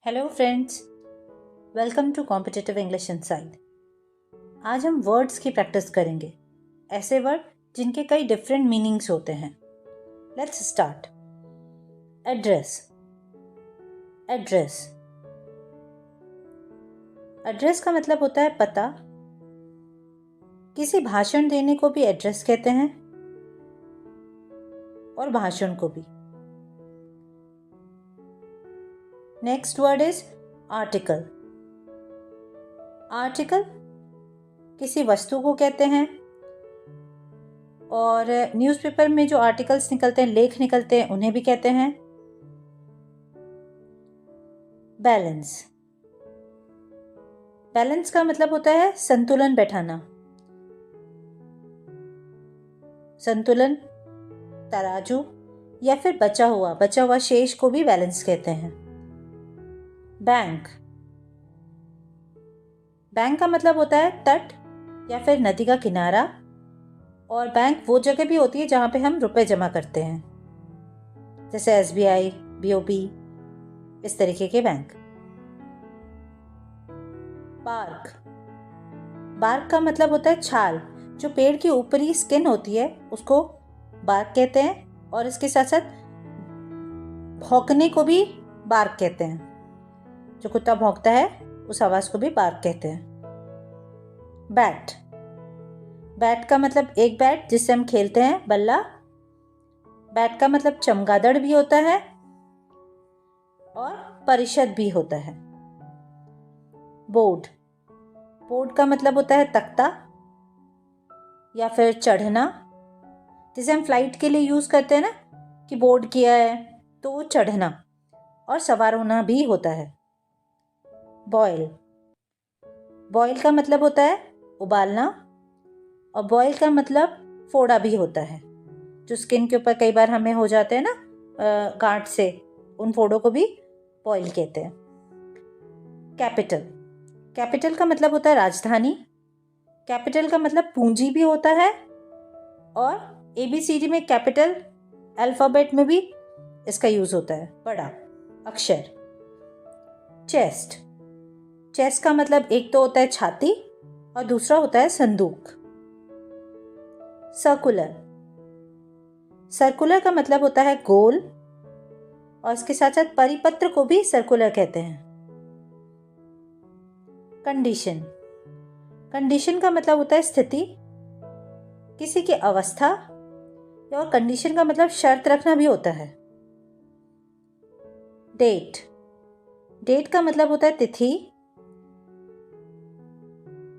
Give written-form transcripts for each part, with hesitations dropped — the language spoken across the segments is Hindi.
Hello friends, welcome to competitive English inside. आज हम वर्ड्स की प्रैक्टिस करेंगे, ऐसे वर्ड जिनके कई डिफरेंट मीनिंग्स होते हैं। Let's start. Address. Address address का मतलब होता है पता। किसी भाषण देने को भी एड्रेस कहते हैं और भाषण को भी। Next word is article. Article किसी वस्तु को कहते हैं और न्यूज़पेपर में जो आर्टिकल्स निकलते हैं, लेख निकलते हैं, उन्हें भी कहते हैं। बैलेंस। बैलेंस का मतलब होता है संतुलन बैठाना। संतुलन, तराजू या फिर बचा हुआ शेष को भी बैलेंस कहते हैं। बैंक। बैंक का मतलब होता है तट या फिर नदी का किनारा, और बैंक वो जगह भी होती है जहां पे हम रुपए जमा करते हैं, जैसे SBI, BOP, इस तरीके के बैंक। बार्क। बार्क का मतलब होता है छाल। जो पेड़ की ऊपरी स्किन होती है उसको बार्क कहते हैं, और इसके साथ साथ भौंकने को भी बार्क कहते हैं। जो कुत्ता भौंकता है उस आवाज को भी बार्क कहते हैं। बैट। बैट का मतलब एक बैट जिससे हम खेलते हैं, बल्ला। बैट का मतलब चमगादड़ भी होता है और परिषद भी होता है। बोर्ड। बोर्ड का मतलब होता है तख्ता या फिर चढ़ना, जिसे हम फ्लाइट के लिए यूज करते हैं ना, कि बोर्ड किया है, तो वो चढ़ना और सवार होना भी होता है। बॉयल। बॉयल का मतलब होता है उबालना, और बॉयल का मतलब फोड़ा भी होता है। जो स्किन के ऊपर कई बार हमें हो जाते हैं ना गांठ से, उन फोड़ों को भी बॉयल कहते हैं। कैपिटल। कैपिटल का मतलब होता है राजधानी। कैपिटल का मतलब पूंजी भी होता है, और ABCD में कैपिटल अल्फाबेट में भी इसका यूज होता है, बड़ा अक्षर। चेस्ट। चेस्ट का मतलब एक तो होता है छाती और दूसरा होता है संदूक। सर्कुलर। सर्कुलर का मतलब होता है गोल, और इसके साथ साथ परिपत्र को भी सर्कुलर कहते हैं। कंडीशन। कंडीशन का मतलब होता है स्थिति, किसी की अवस्था, और कंडीशन का मतलब शर्त रखना भी होता है। डेट। डेट का मतलब होता है तिथि,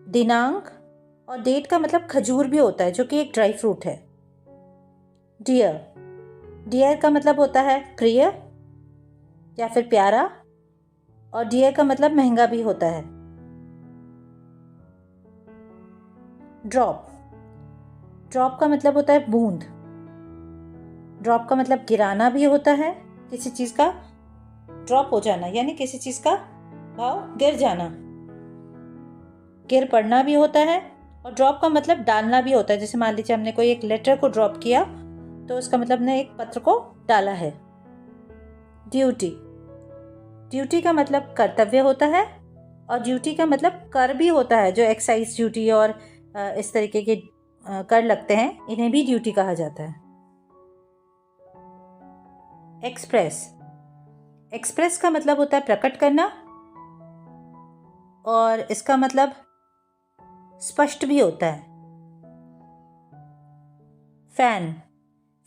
दिनांक, और डेट का मतलब खजूर भी होता है, जो कि एक ड्राई फ्रूट है। डियर। डियर का मतलब होता है प्रिय या फिर प्यारा, और डियर का मतलब महंगा भी होता है। ड्रॉप। ड्रॉप का मतलब होता है बूंद। ड्रॉप का मतलब गिराना भी होता है, किसी चीज का ड्रॉप हो जाना, यानी किसी चीज का भाव गिर जाना, गिर पड़ना भी होता है। और ड्रॉप का मतलब डालना भी होता है। जैसे मान लीजिए हमने कोई एक लेटर को ड्रॉप किया, तो उसका मतलब ने एक पत्र को डाला है। ड्यूटी। ड्यूटी का मतलब कर्तव्य होता है, और ड्यूटी का मतलब कर भी होता है। जो एक्साइज ड्यूटी और इस तरीके के कर लगते हैं, इन्हें भी ड्यूटी कहा जाता है। एक्सप्रेस। एक्सप्रेस का मतलब होता है प्रकट करना, और इसका मतलब स्पष्ट भी होता है। फैन।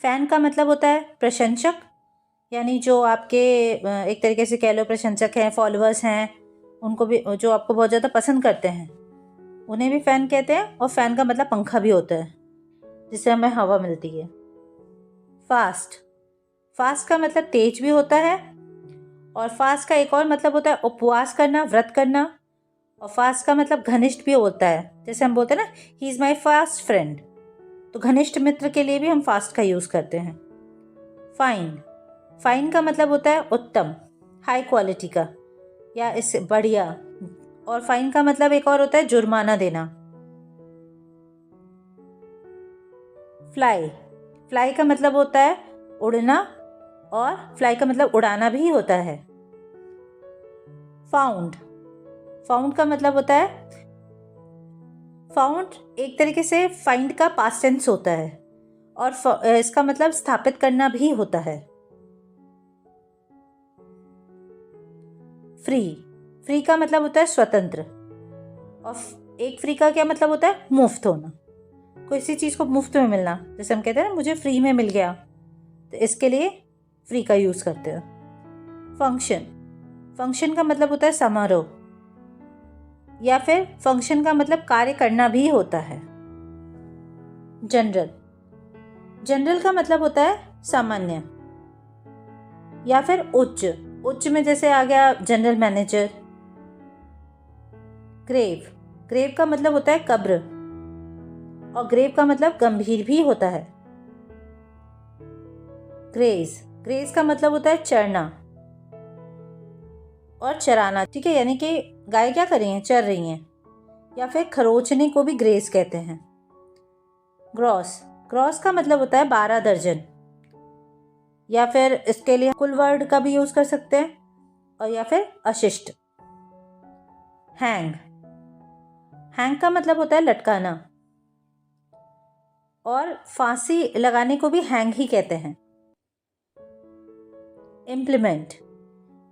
फैन का मतलब होता है प्रशंसक, यानी जो आपके एक तरीके से कह लो प्रशंसक हैं, फॉलोअर्स हैं, उनको भी जो आपको बहुत ज़्यादा पसंद करते हैं, उन्हें भी फैन कहते हैं। और फैन का मतलब पंखा भी होता है, जिससे हमें हवा मिलती है। फास्ट। फास्ट का मतलब तेज भी होता है, और फास्ट का एक और मतलब होता है उपवास करना, व्रत करना। और फास्ट का मतलब घनिष्ठ भी होता है, जैसे हम बोलते हैं ना, he is my fast friend, तो घनिष्ठ मित्र के लिए भी हम फास्ट का यूज़ करते हैं। फाइन। फाइन का मतलब होता है उत्तम, हाई क्वालिटी का, या इससे बढ़िया। और फाइन का मतलब एक और होता है जुर्माना देना। फ्लाई। फ्लाई का मतलब होता है उड़ना, और फ्लाई का मतलब उड़ाना भी होता है। फाउंड, फाउंड का मतलब होता है, फाउंड एक तरीके से फाइंड का पास्ट टेंस होता है और इसका मतलब स्थापित करना भी होता है। फ्री, फ्री का मतलब होता है स्वतंत्र, और एक फ्री का क्या मतलब होता है, मुफ्त होना, कोई सी चीज़ को मुफ्त में मिलना। जैसे हम कहते हैं ना मुझे फ्री में मिल गया, तो इसके लिए फ्री का यूज़ करते हैं। फंक्शन, फंक्शन का मतलब होता है समारोह, या फिर फंक्शन का मतलब कार्य करना भी होता है। जनरल, जनरल का मतलब होता है सामान्य, या फिर उच्च, उच्च में जैसे आ गया जनरल मैनेजर। ग्रेव, ग्रेव का मतलब होता है कब्र, और ग्रेव का मतलब गंभीर भी होता है। ग्रेज, ग्रेज का मतलब होता है चरना और चराना, ठीक है, यानी कि गाय क्या कर रही हैं, चर रही हैं, या फिर खरोचने को भी ग्रेज कहते हैं। ग्रॉस, ग्रॉस का मतलब होता है 12 दर्जन, या फिर इसके लिए कुल वर्ड का भी यूज कर सकते हैं, और या फिर अशिष्ट। हैंग, हैंग का मतलब होता है लटकाना, और फांसी लगाने को भी हैंग ही कहते हैं। इम्प्लीमेंट,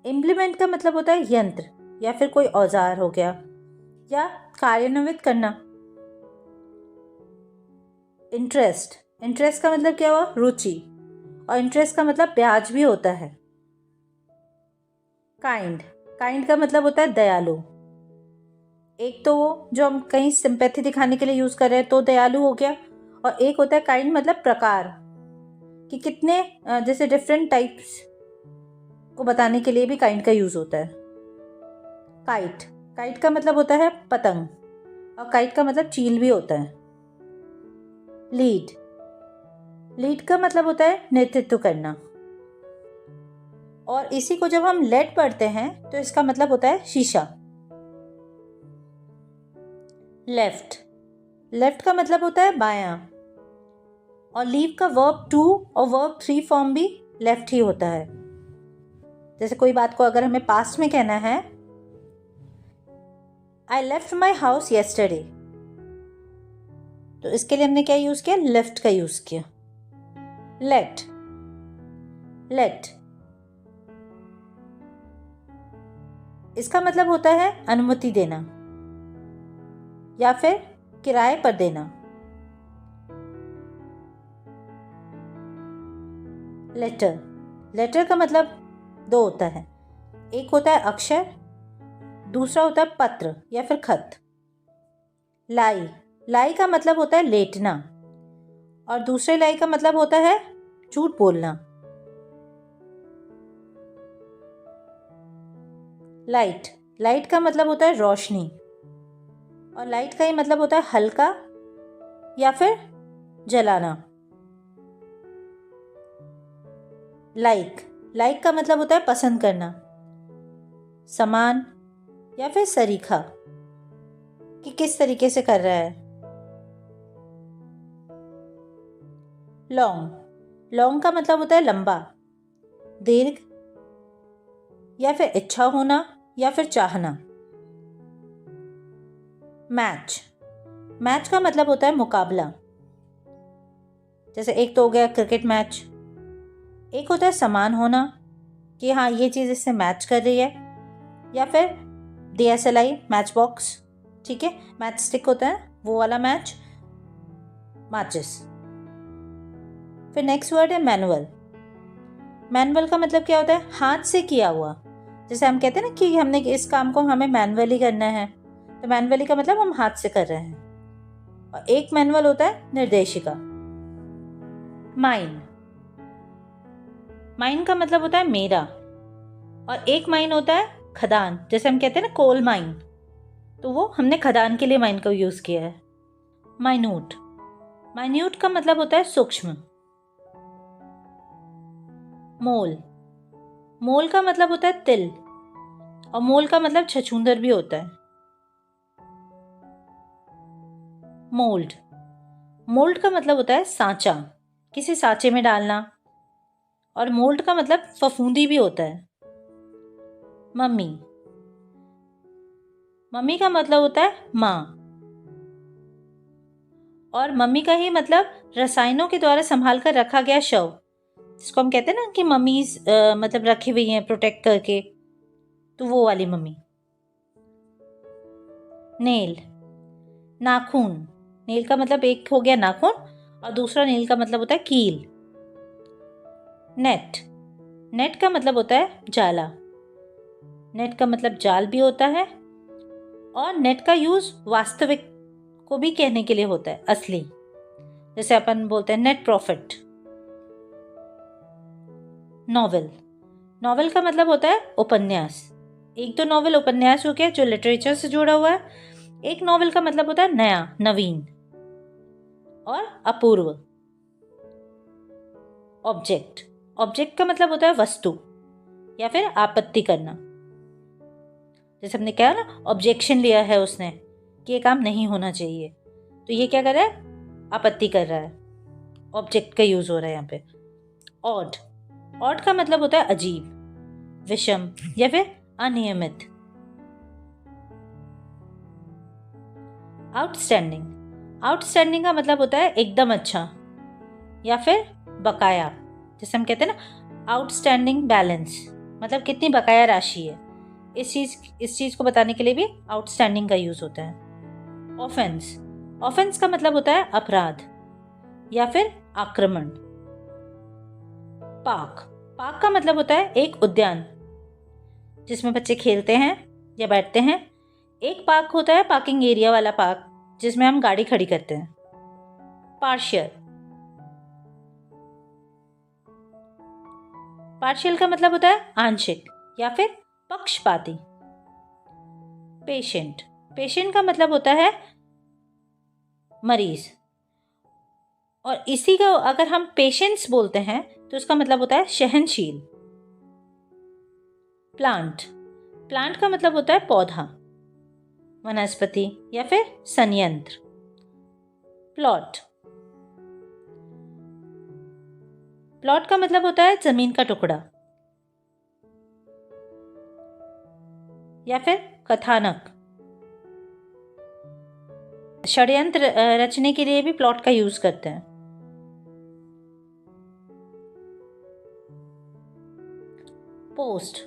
इम्प्लीमेंट का मतलब होता है यंत्र या फिर कोई औजार हो गया, या कार्यान्वित करना। इंटरेस्ट, इंटरेस्ट का मतलब क्या हुआ, रुचि, और इंटरेस्ट का मतलब ब्याज भी होता है। काइंड, काइंड का मतलब होता है दयालु, एक तो वो जो हम कहीं सिंपैथी दिखाने के लिए यूज कर रहे हैं तो दयालु हो गया, और एक होता है काइंड मतलब प्रकार, कि कितने जैसे डिफरेंट टाइप्स को बताने के लिए भी काइंड का यूज होता है। काइट, काइट का मतलब होता है पतंग, और काइट का मतलब चील भी होता है। लीड, लीड का मतलब होता है नेतृत्व करना, और इसी को जब हम लेड पढ़ते हैं तो इसका मतलब होता है शीशा। लेफ्ट, लेफ्ट का मतलब होता है बायां, और लीव का वर्ब 2 और वर्ब 3 फॉर्म भी लेफ्ट ही होता है। जैसे कोई बात को अगर हमें पास्ट में कहना है, I left my house yesterday, तो इसके लिए हमने क्या यूज किया, लेफ्ट का यूज किया। लेट, लेट इसका मतलब होता है अनुमति देना या फिर किराए पर देना। लेटर, लेटर का मतलब दो होता है, एक होता है अक्षर, दूसरा होता है पत्र या फिर खत। लाई, लाई का मतलब होता है लेटना, और दूसरे लाई का मतलब होता है झूठ बोलना। लाइट, लाइट का मतलब होता है रोशनी, और लाइट का ही मतलब होता है हल्का या फिर जलाना। लाइक, लाइक का मतलब होता है पसंद करना, समान या फिर सरीखा, कि किस तरीके से कर रहा है। लॉन्ग, लॉन्ग का मतलब होता है लंबा, दीर्घ, या फिर इच्छा होना या फिर चाहना। मैच, मैच का मतलब होता है मुकाबला, जैसे एक तो हो गया क्रिकेट मैच, एक होता है समान होना, कि हाँ ये चीज़ इससे मैच कर रही है, या फिर DSLI मैच बॉक्स, ठीक है, मैच स्टिक होता है वो वाला मैच, माचिस। फिर नेक्स्ट वर्ड है मैनुअल। मैनुअल का मतलब क्या होता है, हाथ से किया हुआ, जैसे हम कहते हैं ना कि हमने इस काम को हमें मैनुअली करना है, तो मैनुअली का मतलब हम हाथ से कर रहे हैं। और एक मैनुअल होता है निर्देशिका। माइन, माइन का मतलब होता है मेरा, और एक माइन होता है खदान, जैसे हम कहते हैं ना कोल माइन, तो वो हमने खदान के लिए माइन का यूज किया है। माइन्यूट, माइन्यूट का मतलब होता है सूक्ष्म। मोल, मोल का मतलब होता है तिल, और मोल का मतलब छछूंदर भी होता है। मोल्ड, मोल्ड का मतलब होता है सांचा, किसी सांचे में डालना, और मोल्ड का मतलब फफूंदी भी होता है। मम्मी, मम्मी का मतलब होता है माँ, और मम्मी का ही मतलब रसायनों के द्वारा संभाल कर रखा गया शव, जिसको हम कहते हैं ना कि मम्मीज मतलब रखी हुई हैं प्रोटेक्ट करके, तो वो वाली मम्मी। नेल, नाखून। नेल का मतलब एक हो गया नाखून और दूसरा नेल का मतलब होता है कील। नेट, नेट का मतलब होता है जाला। नेट का मतलब जाल भी होता है, और नेट का यूज वास्तविक को भी कहने के लिए होता है, असली, जैसे अपन बोलते हैं नेट प्रॉफिट। नॉवेल, नॉवेल का मतलब होता है उपन्यास। एक तो नॉवेल उपन्यास हो गया जो लिटरेचर से जुड़ा हुआ है, एक नॉवेल का मतलब होता है नया, नवीन और अपूर्व। ऑब्जेक्ट, ऑब्जेक्ट का मतलब होता है वस्तु या फिर आपत्ति करना, जैसे हमने कहा ना ऑब्जेक्शन लिया है उसने कि ये काम नहीं होना चाहिए, तो ये क्या कर रहा है, आपत्ति कर रहा है, ऑब्जेक्ट का यूज हो रहा है यहाँ पे। ऑड, ऑड का मतलब होता है अजीब, विषम या फिर अनियमित। आउटस्टैंडिंग, आउटस्टैंडिंग का मतलब होता है एकदम अच्छा या फिर बकाया, जैसे हम कहते हैं ना आउटस्टैंडिंग बैलेंस, मतलब कितनी बकाया राशि है, इस चीज को बताने के लिए भी आउटस्टैंडिंग का यूज होता है। ऑफेंस, ऑफेंस का मतलब होता है अपराध या फिर आक्रमण। पार्क, पार्क का मतलब होता है एक उद्यान जिसमें बच्चे खेलते हैं या बैठते हैं। एक पार्क होता है पार्किंग एरिया वाला पार्क, जिसमें हम गाड़ी खड़ी करते हैं। पार्शियल, पार्शियल का मतलब होता है आंशिक या फिर पक्षपाती। पेशेंट, पेशेंट का मतलब होता है मरीज, और इसी का अगर हम पेशेंस बोलते हैं तो उसका मतलब होता है सहनशील। प्लांट, प्लांट का मतलब होता है पौधा, वनस्पति या फिर संयंत्र। प्लॉट, प्लॉट का मतलब होता है जमीन का टुकड़ा या फिर कथानक। षड्यंत्र रचने के लिए भी प्लॉट का यूज करते हैं। पोस्ट,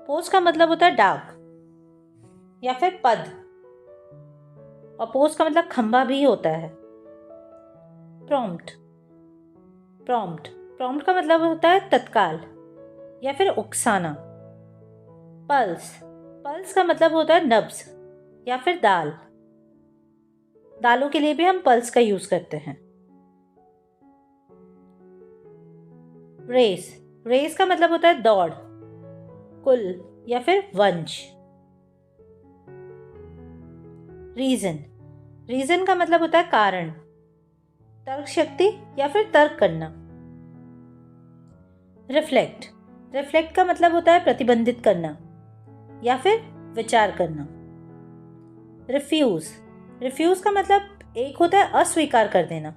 पोस्ट का मतलब होता है डाक या फिर पद, और पोस्ट का मतलब खंबा भी होता है। प्रॉम्प्ट, प्रॉम्प्ट, प्रॉम्प्ट का मतलब होता है तत्काल या फिर उकसाना। पल्स, पल्स का मतलब होता है नब्ज या फिर दाल, दालों के लिए भी हम पल्स का यूज करते हैं। रेस, रेस का मतलब होता है दौड़, कुल या फिर वंश। रीजन, रीजन का मतलब होता है कारण, तर्क शक्ति या फिर तर्क करना। रिफ्लेक्ट, रिफ्लेक्ट का मतलब होता है प्रतिबंधित करना या फिर विचार करना। रिफ्यूज, रिफ्यूज का मतलब एक होता है अस्वीकार कर देना,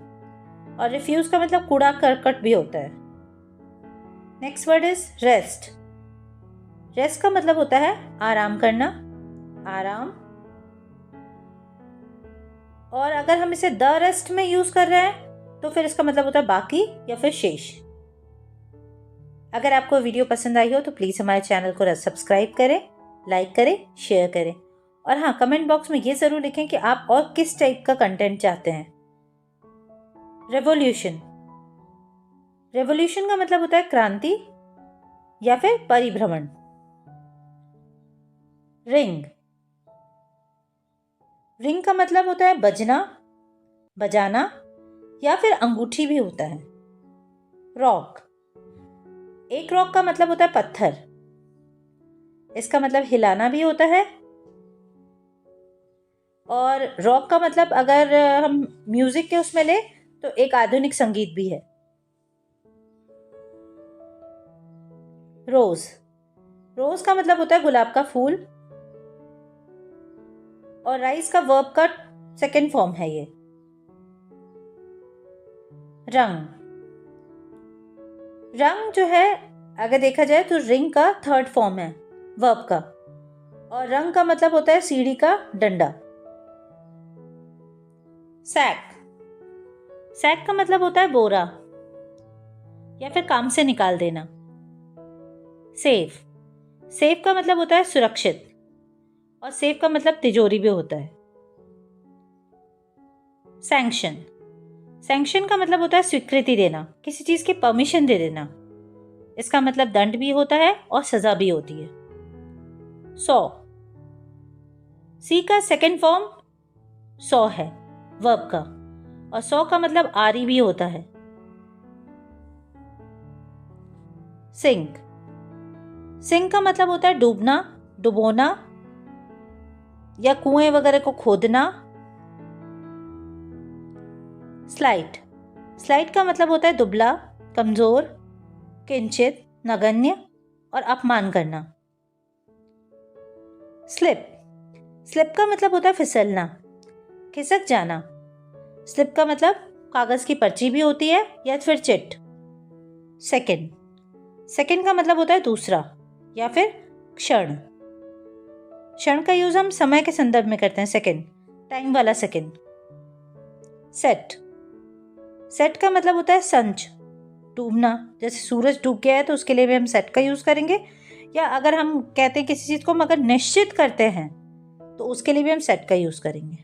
और रिफ्यूज का मतलब कूड़ा करकट भी होता है। Next word is rest, rest का मतलब होता है आराम करना, आराम, और अगर हम इसे द रेस्ट में यूज कर रहे हैं तो फिर इसका मतलब होता है बाकी या फिर शेष। अगर आपको वीडियो पसंद आई हो तो प्लीज़ हमारे चैनल को सब्सक्राइब करें, लाइक करें, शेयर करें, और हाँ, कमेंट बॉक्स में ये ज़रूर लिखें कि आप और किस टाइप का कंटेंट चाहते हैं। रेवोल्यूशन, रेवोल्यूशन का मतलब होता है क्रांति या फिर परिभ्रमण। रिंग, रिंग का मतलब होता है बजना, बजाना या फिर अंगूठी भी होता है। रॉक, एक रॉक का मतलब होता है पत्थर, इसका मतलब हिलाना भी होता है, और रॉक का मतलब अगर हम म्यूजिक के उसमें ले तो एक आधुनिक संगीत भी है। रोज, रोज का मतलब होता है गुलाब का फूल, और राइस का वर्ब का सेकेंड फॉर्म है ये। रंग, रंग जो है अगर देखा जाए तो रिंग का थर्ड फॉर्म है वर्ब का, और रंग का मतलब होता है सीढ़ी का डंडा। सैक, सैक का मतलब होता है बोरा या फिर काम से निकाल देना। सेफ, सेफ का मतलब होता है सुरक्षित, और सेफ का मतलब तिजोरी भी होता है। सैंक्शन, सैंक्शन का मतलब होता है स्वीकृति देना, किसी चीज की परमिशन दे देना। इसका मतलब दंड भी होता है और सजा भी होती है। सौ, सी का सेकंड फॉर्म सौ है वर्ब का, और सौ का मतलब आरी भी होता है। सिंक, सिंक का मतलब होता है डूबना, डुबोना या कुएं वगैरह को खोदना। स्लाइट, स्लाइट का मतलब होता है दुबला, कमजोर, किंचित, नगण्य और अपमान करना। स्लिप, स्लिप का मतलब होता है फिसलना, खिसक जाना। स्लिप का मतलब कागज की पर्ची भी होती है या फिर चिट। सेकंड, सेकंड का मतलब होता है दूसरा या फिर क्षण। क्षण का यूज हम समय के संदर्भ में करते हैं, सेकंड, टाइम वाला सेकंड। सेट, सेट का मतलब होता है संच, डूबना, जैसे सूरज डूब गया है तो उसके लिए भी हम सेट का यूज करेंगे, या अगर हम कहते हैं किसी चीज को हम अगर निश्चित करते हैं तो उसके लिए भी हम सेट का यूज करेंगे।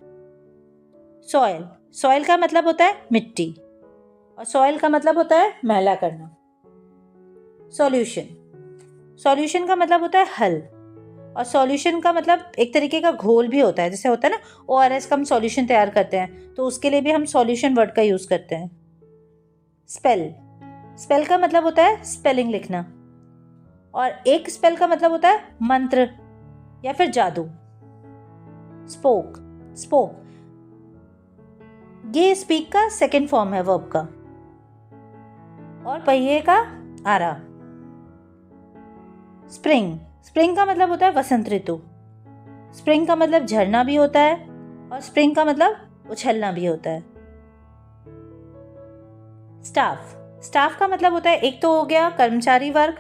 सॉइल, सॉइल का मतलब होता है मिट्टी, और सॉइल का मतलब होता है मैला करना। सॉल्यूशन, सॉल्यूशन का मतलब होता है हल, और सॉल्यूशन का मतलब एक तरीके का घोल भी होता है, जैसे होता है ना ORS का हम सॉल्यूशन तैयार करते हैं तो उसके लिए भी हम सॉल्यूशन वर्ड का यूज करते हैं। स्पेल, स्पेल का मतलब होता है स्पेलिंग लिखना, और एक स्पेल का मतलब होता है मंत्र या फिर जादू। स्पोक, स्पोक ये स्पीक का सेकंड फॉर्म है वर्ब का, और पहिए का आरा। स्प्रिंग, स्प्रिंग का मतलब होता है वसंत ऋतु। स्प्रिंग का मतलब झरना भी होता है, और स्प्रिंग का मतलब उछलना भी होता है। स्टाफ, स्टाफ का मतलब होता है एक तो हो गया कर्मचारी वर्ग,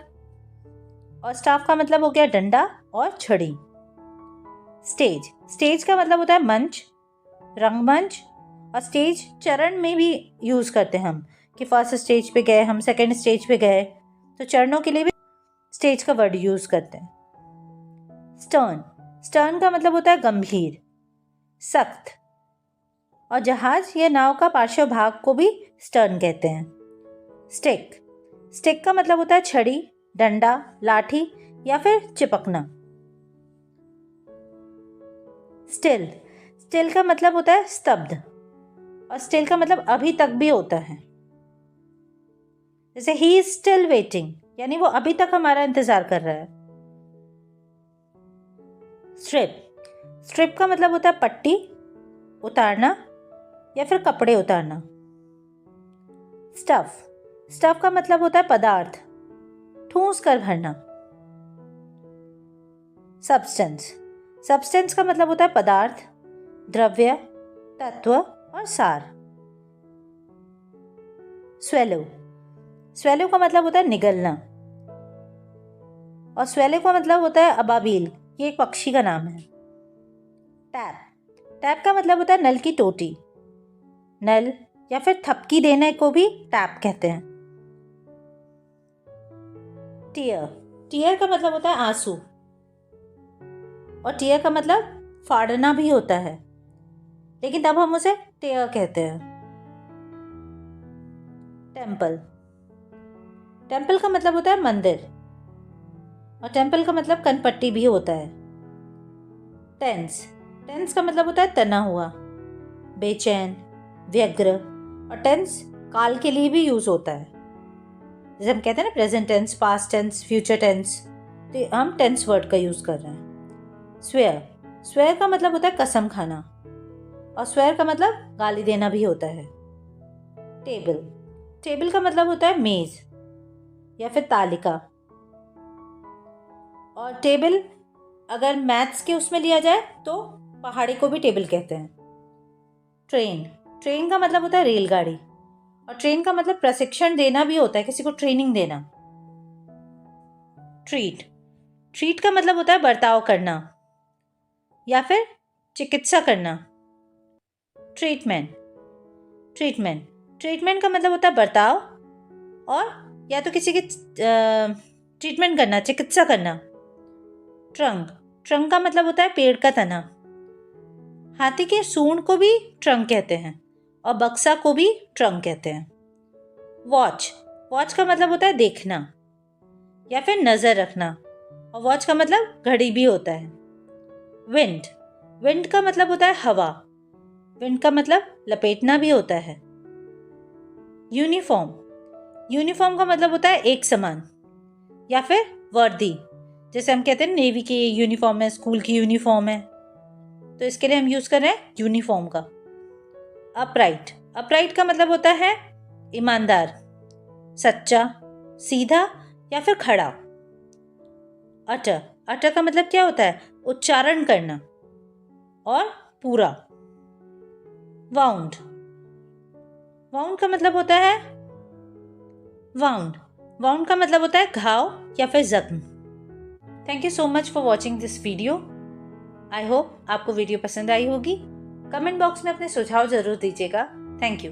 और स्टाफ का मतलब हो गया डंडा और छड़ी। स्टेज, स्टेज का मतलब होता है मंच, रंगमंच, और स्टेज चरण में भी यूज करते हैं हम, कि फर्स्ट स्टेज पे गए हम, सेकंड स्टेज पे गए, तो चरणों के लिए भी स्टेज का वर्ड यूज करते हैं। स्टर्न, स्टर्न का मतलब होता है गंभीर, सख्त, और जहाज या नाव का पार्श्व भाग को भी स्टर्न कहते हैं। स्टिक, स्टिक का मतलब होता है छड़ी, डंडा, लाठी या फिर चिपकना। स्टिल, स्टिल का मतलब होता है स्तब्ध, और स्टिल का मतलब अभी तक भी होता है, जैसे ही इज स्टिल वेटिंग, यानी वो अभी तक हमारा इंतजार कर रहा है। स्ट्रिप, स्ट्रिप का मतलब होता है पट्टी, उतारना या फिर कपड़े उतारना। स्टफ, स्टफ का मतलब होता है पदार्थ, ठूंस कर भरना। सब्सटेंस, सब्सटेंस का मतलब होता है पदार्थ, द्रव्य, तत्व और सार। स्वेलो, स्वेलो का मतलब होता है निगलना, और स्वेलो का मतलब होता है अबाबील, ये एक पक्षी का नाम है। टैप, टैप का मतलब होता है नल की टोटी, नल या फिर थपकी देने को भी टैप कहते हैं। टीयर, टीयर का मतलब होता है आंसू, और टीयर का मतलब फाड़ना भी होता है, लेकिन तब हम उसे टीयर कहते हैं। टेम्पल, टेम्पल का मतलब होता है मंदिर, और टेम्पल का मतलब कनपट्टी भी होता है। टेंस, टेंस का मतलब होता है तना हुआ, बेचैन, व्यग्र, और टेंस काल के लिए भी यूज होता है, जैसे हम कहते हैं ना present tense, past tense, future tense, तो हम टेंस वर्ड का यूज कर रहे हैं। स्वेयर, स्वेयर का मतलब होता है कसम खाना, और स्वेयर का मतलब गाली देना भी होता है। टेबल, टेबल का मतलब होता है मेज या फिर तालिका, और टेबल अगर मैथ्स के उसमें लिया जाए तो पहाड़ी को भी टेबल कहते हैं। ट्रेन, ट्रेन का मतलब होता है रेलगाड़ी, और ट्रेन का मतलब प्रशिक्षण देना भी होता है, किसी को ट्रेनिंग देना। ट्रीट, ट्रीट का मतलब होता है बर्ताव करना, या फिर चिकित्सा करना। ट्रीटमेंट, ट्रीटमेंट ट्रीटमेंट का मतलब होता है बर्ताव और या तो किसी की ट्रीटमेंट करना, चिकित्सा करना। ट्रंक, ट्रंक का मतलब होता है पेड़ का तना। हाथी के सूंड को भी ट्रंक कहते हैं और बक्सा को भी ट्रंक कहते हैं। वॉच, वॉच का मतलब होता है देखना या फिर नजर रखना, और वॉच का मतलब घड़ी भी होता है। विंड, विंड का मतलब होता है हवा। विंड का मतलब लपेटना भी होता है। यूनिफॉर्म, यूनिफॉर्म का मतलब होता है एक समान या फिर वर्दी। जैसे हम कहते हैं नेवी की यूनिफॉर्म है, स्कूल की यूनिफॉर्म है, तो इसके लिए हम यूज कर रहे हैं यूनिफॉर्म का। अपराइट, अपराइट का मतलब होता है ईमानदार, सच्चा, सीधा या फिर खड़ा। अटर, अटर का मतलब क्या होता है? उच्चारण करना और पूरा। वाउंड, वाउंड का मतलब होता है वाउंड, वाउंड का मतलब होता है घाव या फिर जख्म। Thank you so much for watching this video. I hope आपको वीडियो पसंद आई होगी। कमेंट बॉक्स में अपने सुझाव जरूर दीजिएगा। Thank you.